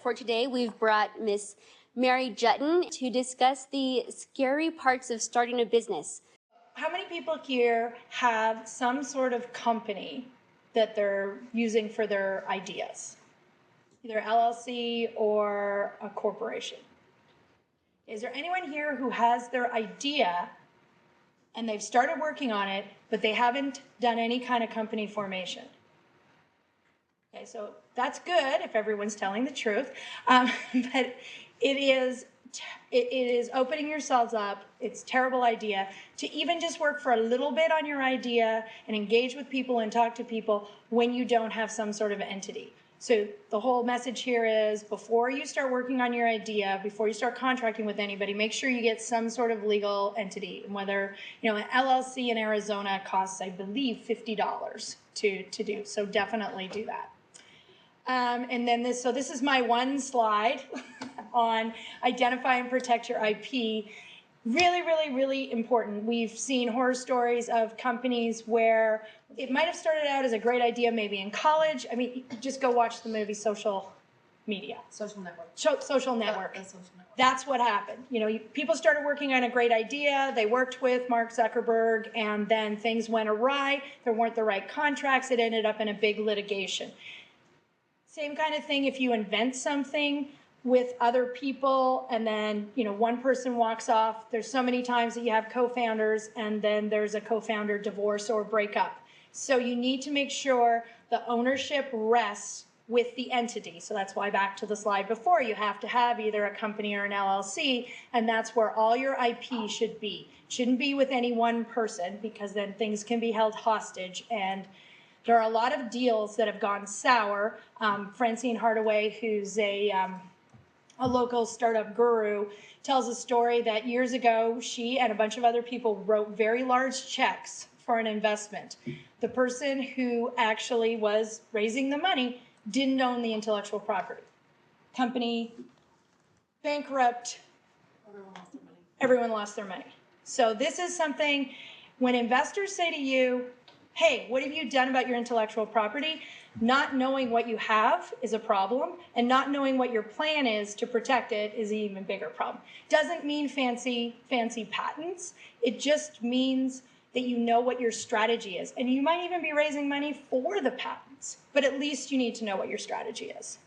For today, we've brought Miss Mary Jutton to discuss the scary parts of starting a business. How many people here have some sort of company that they're using for their ideas? Either LLC or a corporation. Is there anyone here who has their idea and they've started working on it, but they haven't done any kind of company formation? Okay, so that's good if everyone's telling the truth, but it is opening yourselves up. It's a terrible idea to even just work for a little bit on your idea and engage with people and talk to people when you don't have some sort of entity. So the whole message here is before you start working on your idea, before you start contracting with anybody, make sure you get some sort of legal entity. And whether, an LLC in Arizona costs, I believe, $50 to do. So definitely do that. And then this is my one slide on identify and protect your IP. Really, really, really important. We've seen horror stories of companies where it might have started out as a great idea, maybe in college. I mean, just go watch the movie Social Network. Social Network. That's what happened. People started working on a great idea. They worked with Mark Zuckerberg, and then things went awry. There weren't the right contracts. It ended up in a big litigation. Same kind of thing if you invent something with other people and then, one person walks off. There's so many times that you have co-founders and then there's a co-founder divorce or breakup. So you need to make sure the ownership rests with the entity. So that's why back to the slide before, you have to have either a company or an LLC, and that's where all your IP should be. It shouldn't be with any one person because then things can be held hostage, and there are a lot of deals that have gone sour. Francine Hardaway, who's a local startup guru, tells a story that years ago, she and a bunch of other people wrote very large checks for an investment. The person who actually was raising the money didn't own the intellectual property. Company bankrupt, everyone lost their money. So this is something, when investors say to you, hey, what have you done about your intellectual property? Not knowing what you have is a problem, and not knowing what your plan is to protect it is an even bigger problem. Doesn't mean fancy patents. It just means that you know what your strategy is. And you might even be raising money for the patents, but at least you need to know what your strategy is.